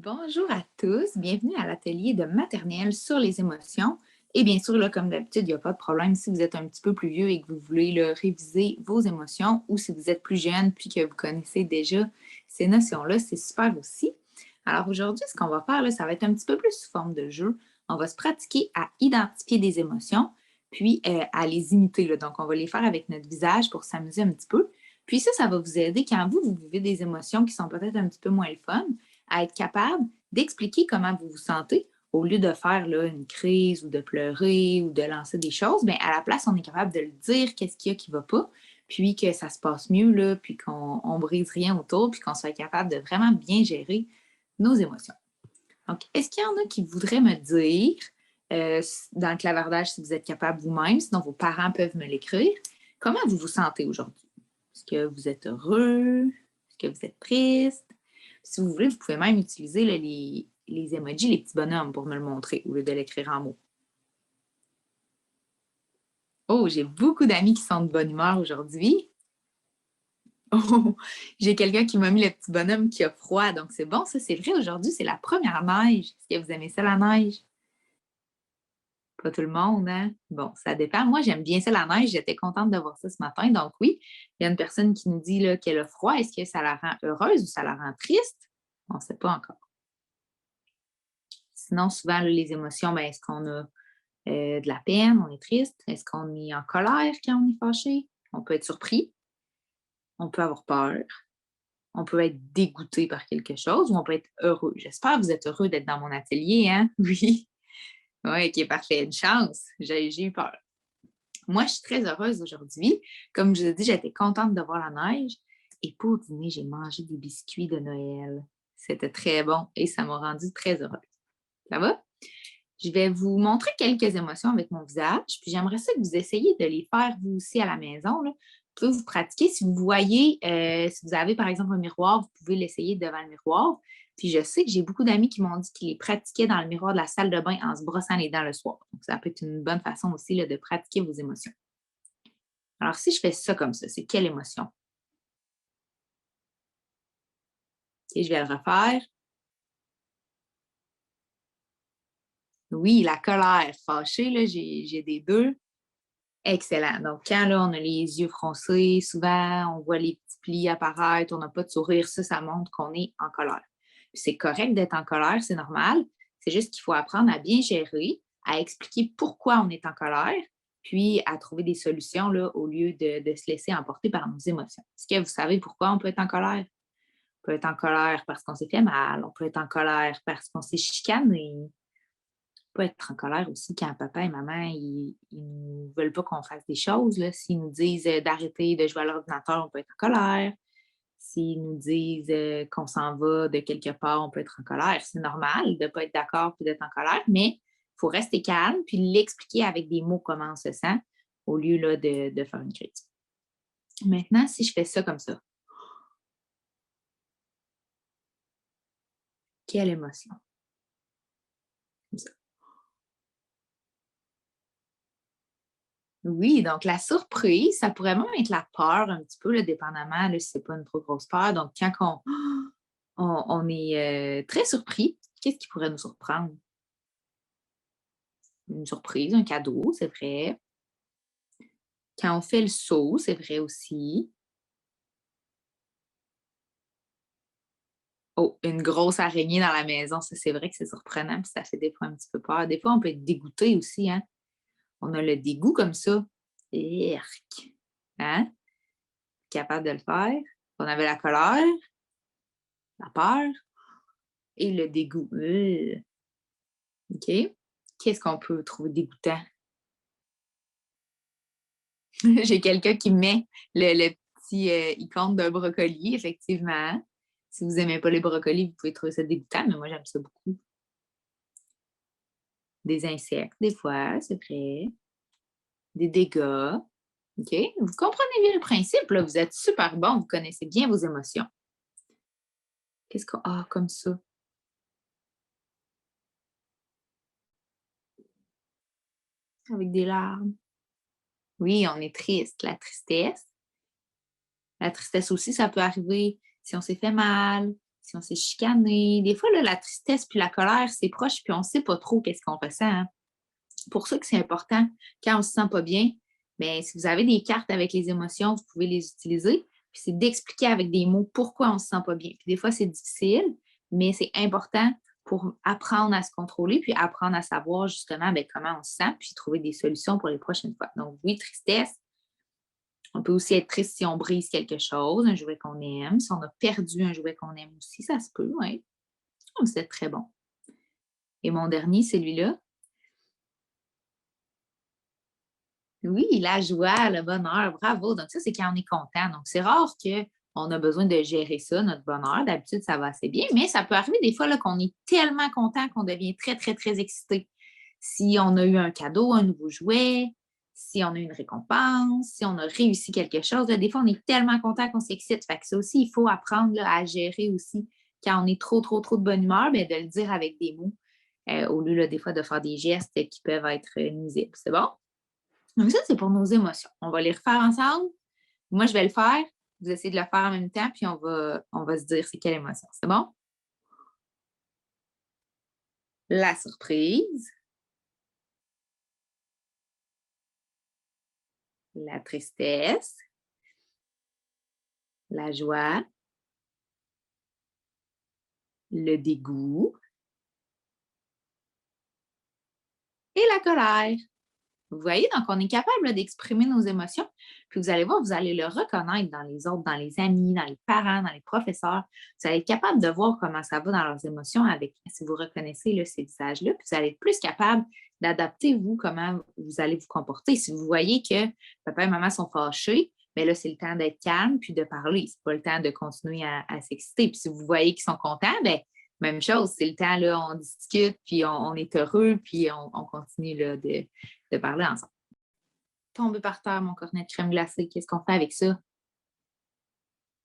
Bonjour à tous, bienvenue à l'atelier de maternelle sur les émotions. Et bien sûr, là, comme d'habitude, il n'y a pas de problème si vous êtes un petit peu plus vieux et que vous voulez là, réviser vos émotions ou si vous êtes plus jeune puis que vous connaissez déjà ces notions-là, c'est super aussi. Alors aujourd'hui, ce qu'on va faire, là, ça va être un petit peu plus sous forme de jeu. On va se pratiquer à identifier des émotions puis à les imiter, là. Donc, on va les faire avec notre visage pour s'amuser un petit peu. Puis ça va vous aider quand vous vivez des émotions qui sont peut-être un petit peu moins le fun à être capable d'expliquer comment vous vous sentez au lieu de faire là, une crise ou de pleurer ou de lancer des choses. Bien, à la place, on est capable de le dire, qu'est-ce qu'il y a qui ne va pas, puis que ça se passe mieux, là, puis qu'on ne brise rien autour, puis qu'on soit capable de vraiment bien gérer nos émotions. Donc, est-ce qu'il y en a qui voudraient me dire, dans le clavardage, si vous êtes capable vous-même, sinon vos parents peuvent me l'écrire, comment vous vous sentez aujourd'hui? Est-ce que vous êtes heureux? Est-ce que vous êtes triste? Si vous voulez, vous pouvez même utiliser là, les emojis, les petits bonhommes pour me le montrer au lieu de l'écrire en mots. Oh, j'ai beaucoup d'amis qui sont de bonne humeur aujourd'hui. Oh, j'ai quelqu'un qui m'a mis le petit bonhomme qui a froid, donc c'est bon, ça c'est vrai. Aujourd'hui, c'est la première neige. Est-ce que vous aimez ça, la neige? Pas tout le monde, hein? Bon, ça dépend. Moi, j'aime bien ça, la neige. J'étais contente de voir ça ce matin. Donc oui, il y a une personne qui nous dit là, qu'elle a froid. Est-ce que ça la rend heureuse ou ça la rend triste? On ne sait pas encore. Sinon, souvent, là, les émotions, ben, est-ce qu'on a de la peine, on est triste? Est-ce qu'on est en colère quand on est fâché? On peut être surpris, on peut avoir peur, on peut être dégoûté par quelque chose ou on peut être heureux. J'espère que vous êtes heureux d'être dans mon atelier, hein? Oui. Oui, ok, parfait. Une chance. J'ai eu peur. Moi, je suis très heureuse aujourd'hui. Comme je vous ai dit, j'étais contente de voir la neige. Et pour dîner, j'ai mangé des biscuits de Noël. C'était très bon et ça m'a rendue très heureuse. Ça va? Je vais vous montrer quelques émotions avec mon visage, puis j'aimerais ça que vous essayiez de les faire vous aussi à la maison, là. Vous pouvez vous pratiquer. Si vous voyez, si vous avez par exemple un miroir, vous pouvez l'essayer devant le miroir. Puis je sais que j'ai beaucoup d'amis qui m'ont dit qu'ils les pratiquaient dans le miroir de la salle de bain en se brossant les dents le soir. Donc, ça peut être une bonne façon aussi là, de pratiquer vos émotions. Alors, si je fais ça comme ça, c'est quelle émotion? Et je vais le refaire. Oui, la colère, fâchée, là, j'ai des deux. Excellent. Donc, quand là, on a les yeux froncés, souvent, on voit les petits plis apparaître, on n'a pas de sourire, ça montre qu'on est en colère. Puis c'est correct d'être en colère, c'est normal. C'est juste qu'il faut apprendre à bien gérer, à expliquer pourquoi on est en colère, puis à trouver des solutions là, au lieu de se laisser emporter par nos émotions. Est-ce que vous savez pourquoi on peut être en colère? On peut être en colère parce qu'on s'est fait mal, on peut être en colère parce qu'on s'est chicané, peut être en colère aussi quand papa et maman, ils ne veulent pas qu'on fasse des choses. Là. S'ils nous disent d'arrêter de jouer à l'ordinateur, on peut être en colère. S'ils nous disent qu'on s'en va de quelque part, on peut être en colère. C'est normal de ne pas être d'accord et d'être en colère, mais il faut rester calme puis l'expliquer avec des mots comment on se sent au lieu là, de faire une critique. Maintenant, si je fais ça comme ça, quelle émotion? Comme ça. Oui, donc la surprise, ça pourrait même être la peur un petit peu, là, dépendamment là, si ce n'est pas une trop grosse peur. Donc, quand on est très surpris, qu'est-ce qui pourrait nous surprendre? Une surprise, un cadeau, c'est vrai. Quand on fait le saut, c'est vrai aussi. Oh, une grosse araignée dans la maison, ça, c'est vrai que c'est surprenant, puis ça fait des fois un petit peu peur. Des fois, on peut être dégoûté aussi, hein? On a le dégoût comme ça. Erk! Hein? Capable de le faire. On avait la colère, la peur et le dégoût. OK. Qu'est-ce qu'on peut trouver dégoûtant? J'ai quelqu'un qui met le petit icône d'un brocoli, effectivement. Si vous n'aimez pas les brocolis, vous pouvez trouver ça dégoûtant, mais moi, j'aime ça beaucoup. Des insectes, des fois, c'est vrai. Des dégâts. OK? Vous comprenez bien le principe, là. Vous êtes super bon, vous connaissez bien vos émotions. Qu'est-ce qu'on. Ah, comme ça. Avec des larmes. Oui, on est triste. La tristesse. La tristesse aussi, ça peut arriver si on s'est fait mal, si on s'est chicané. Des fois, là, la tristesse puis la colère, c'est proche, puis on ne sait pas trop qu'est-ce qu'on ressent, hein. C'est pour ça que c'est important, quand on ne se sent pas bien, bien, si vous avez des cartes avec les émotions, vous pouvez les utiliser. Puis c'est d'expliquer avec des mots pourquoi on ne se sent pas bien. Puis des fois, c'est difficile, mais c'est important pour apprendre à se contrôler, puis apprendre à savoir justement bien, comment on se sent, puis trouver des solutions pour les prochaines fois. Donc, oui, tristesse. On peut aussi être triste si on brise quelque chose, un jouet qu'on aime. Si on a perdu un jouet qu'on aime aussi, ça se peut, oui. C'est très bon. Et mon dernier, celui-là. Oui, la joie, le bonheur, bravo. Donc, ça, c'est quand on est content. Donc, c'est rare qu'on a besoin de gérer ça, notre bonheur. D'habitude, ça va assez bien, mais ça peut arriver des fois là, qu'on est tellement content qu'on devient très, très, très excité. Si on a eu un cadeau, un nouveau jouet, si on a eu une récompense, si on a réussi quelque chose, là, des fois, on est tellement content qu'on s'excite. Fait que ça aussi, il faut apprendre là, à gérer aussi. Quand on est trop, trop, trop de bonne humeur, bien, de le dire avec des mots, au lieu là, des fois de faire des gestes qui peuvent être nuisibles. C'est bon? Donc, ça, c'est pour nos émotions. On va les refaire ensemble. Moi, je vais le faire. Vous essayez de le faire en même temps, puis on va se dire c'est quelle émotion. C'est bon? La surprise, la tristesse, la joie, le dégoût et la colère. Vous voyez, donc on est capable là, d'exprimer nos émotions. Puis vous allez voir, vous allez le reconnaître dans les autres, dans les amis, dans les parents, dans les professeurs. Vous allez être capable de voir comment ça va dans leurs émotions avec, si vous reconnaissez là, ces visages-là. Puis vous allez être plus capable d'adapter, vous, comment vous allez vous comporter. Si vous voyez que papa et maman sont fâchés, bien là, c'est le temps d'être calme puis de parler. C'est pas le temps de continuer à s'exciter. Puis si vous voyez qu'ils sont contents, bien, même chose, c'est le temps, là, on discute, puis on est heureux, puis on continue là, de parler ensemble. Tomber par terre, mon cornet de crème glacée, qu'est-ce qu'on fait avec ça?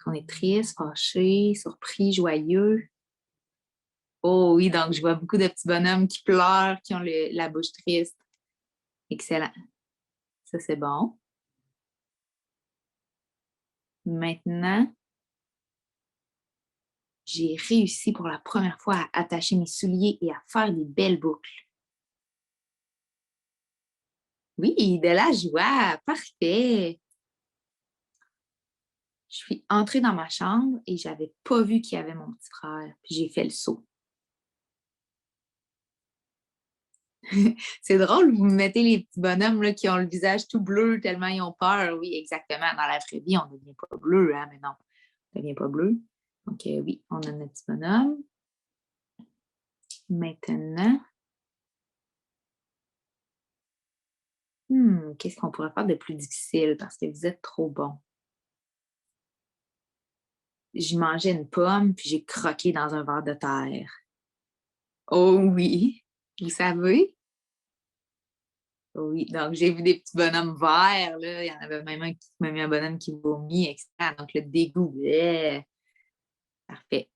Qu'on est triste, fâché, surpris, joyeux. Oh oui, donc je vois beaucoup de petits bonhommes qui pleurent, qui ont la bouche triste. Excellent. Ça, c'est bon. Maintenant, j'ai réussi pour la première fois à attacher mes souliers et à faire des belles boucles. Oui, de la joie. Parfait. Je suis entrée dans ma chambre et je n'avais pas vu qu'il y avait mon petit frère. Puis j'ai fait le saut. C'est drôle, vous me mettez les petits bonhommes là, qui ont le visage tout bleu tellement ils ont peur. Oui, exactement. Dans la vraie vie, on ne devient pas bleu, hein, mais non, on ne devient pas bleu. Donc, oui, on a notre petit bonhomme. Maintenant, qu'est-ce qu'on pourrait faire de plus difficile parce que vous êtes trop bon? Je mangeais une pomme puis j'ai croqué dans un verre de terre. Oh oui, vous savez? Oui, donc j'ai vu des petits bonhommes verts, là. Il y en avait même un qui m'a mis un bonhomme qui vomit, etc. Donc le dégoût, parfait.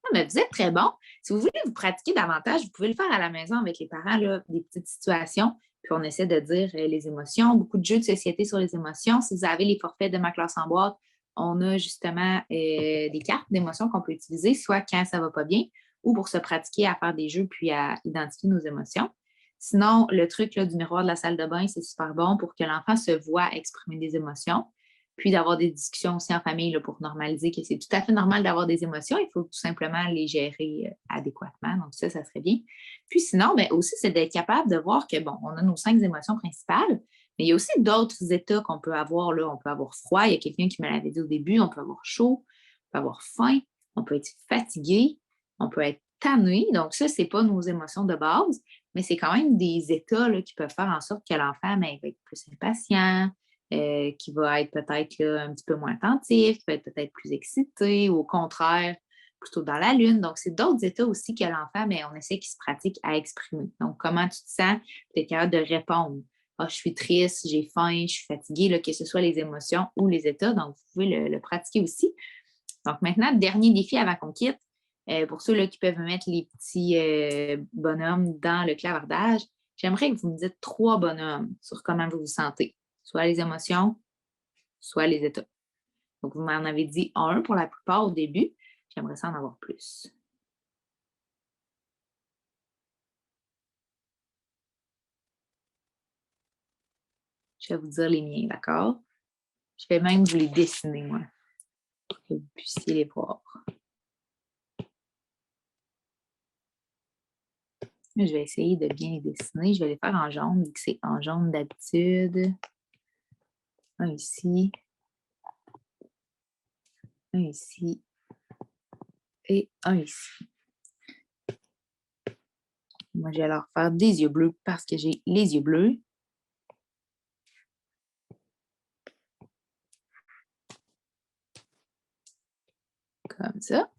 Ah, mais vous êtes très bon. Si vous voulez vous pratiquer davantage, vous pouvez le faire à la maison avec les parents, là, des petites situations. Puis on essaie de dire les émotions, beaucoup de jeux de société sur les émotions. Si vous avez les forfaits de ma classe en boîte, on a justement des cartes d'émotions qu'on peut utiliser, soit quand ça ne va pas bien, ou pour se pratiquer à faire des jeux puis à identifier nos émotions. Sinon, le truc là, du miroir de la salle de bain, c'est super bon pour que l'enfant se voit exprimer des émotions, puis d'avoir des discussions aussi en famille là, pour normaliser que c'est tout à fait normal d'avoir des émotions. Il faut tout simplement les gérer adéquatement. Donc, ça serait bien. Puis sinon, bien, aussi, c'est d'être capable de voir que, bon, on a nos 5 émotions principales, mais il y a aussi d'autres états qu'on peut avoir. Là. On peut avoir froid. Il y a quelqu'un qui me l'avait dit au début. On peut avoir chaud. On peut avoir faim. On peut être fatigué. On peut être tanné. Donc, ça, ce n'est pas nos émotions de base, mais c'est quand même des états là, qui peuvent faire en sorte que l'enfant ben, va être plus impatient, qui va être peut-être là, un petit peu moins attentif, qui va être peut-être plus excité, ou au contraire, plutôt dans la lune. Donc, c'est d'autres états aussi que l'enfant, mais on essaie qu'il se pratique à exprimer. Donc, comment tu te sens, tu es capable de répondre. Ah, je suis triste, j'ai faim, je suis fatiguée, là, que ce soit les émotions ou les états. Donc, vous pouvez le pratiquer aussi. Donc, maintenant, dernier défi avant qu'on quitte. Pour ceux là, qui peuvent mettre les petits bonhommes dans le clavardage, j'aimerais que vous me dites 3 bonhommes sur comment vous vous sentez. Soit les émotions, soit les états. Donc, vous m'en avez dit un pour la plupart au début. J'aimerais ça en avoir plus. Je vais vous dire les miens, d'accord? Je vais même vous les dessiner, moi, pour que vous puissiez les voir. Je vais essayer de bien les dessiner. Je vais les faire en jaune, vu que c'est en jaune d'habitude. Un ici. Un ici. Et un ici. Moi, je vais leur faire des yeux bleus parce que j'ai les yeux bleus. Comme ça.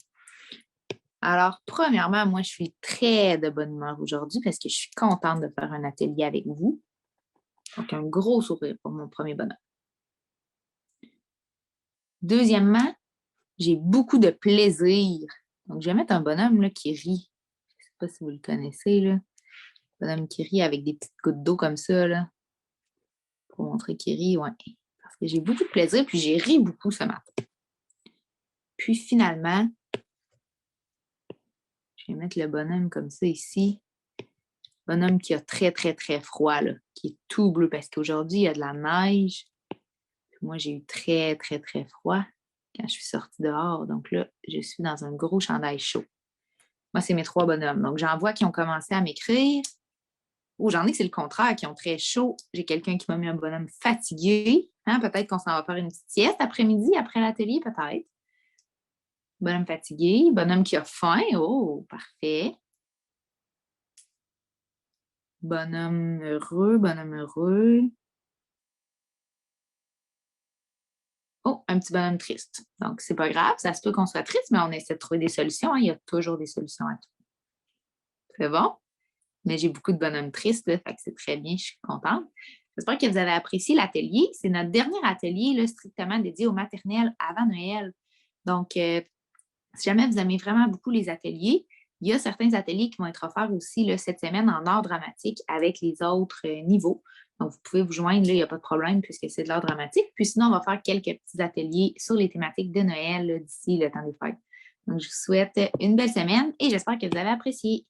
Alors, premièrement, moi, je suis très de bonne humeur aujourd'hui parce que je suis contente de faire un atelier avec vous. Donc, un gros sourire pour mon premier bonhomme. Deuxièmement, j'ai beaucoup de plaisir. Donc, je vais mettre un bonhomme là, qui rit. Je ne sais pas si vous le connaissez, là. Un bonhomme qui rit avec des petites gouttes d'eau comme ça, là. Pour montrer qu'il rit, ouais. Parce que j'ai beaucoup de plaisir, puis j'ai ri beaucoup ce matin. Puis finalement, je vais mettre le bonhomme comme ça ici. Bonhomme qui a très, très, très froid, là, qui est tout bleu parce qu'aujourd'hui, il y a de la neige. Moi, j'ai eu très, très, très froid quand je suis sortie dehors. Donc là, je suis dans un gros chandail chaud. Moi, c'est mes 3 bonhommes. Donc, j'en vois qui ont commencé à m'écrire. Ou j'en ai, c'est le contraire, qui ont très chaud. J'ai quelqu'un qui m'a mis un bonhomme fatigué. Hein, peut-être qu'on s'en va faire une petite sieste après-midi, après l'atelier, peut-être. Bonhomme fatigué. Bonhomme qui a faim. Oh, parfait. Bonhomme heureux, bonhomme heureux. Oh, un petit bonhomme triste. Donc, c'est pas grave, ça se peut qu'on soit triste, mais on essaie de trouver des solutions. Hein. Il y a toujours des solutions à tout. C'est bon? Mais j'ai beaucoup de bonhommes tristes, là, fait que c'est très bien, je suis contente. J'espère que vous avez apprécié l'atelier. C'est notre dernier atelier là, strictement dédié au maternel avant Noël. Donc, si jamais vous aimez vraiment beaucoup les ateliers, il y a certains ateliers qui vont être offerts aussi là, cette semaine en art dramatique avec les autres niveaux. Donc, vous pouvez vous joindre, là, il n'y a pas de problème puisque c'est de l'art dramatique. Puis sinon, on va faire quelques petits ateliers sur les thématiques de Noël d'ici le temps des fêtes. Donc, je vous souhaite une belle semaine et j'espère que vous avez apprécié.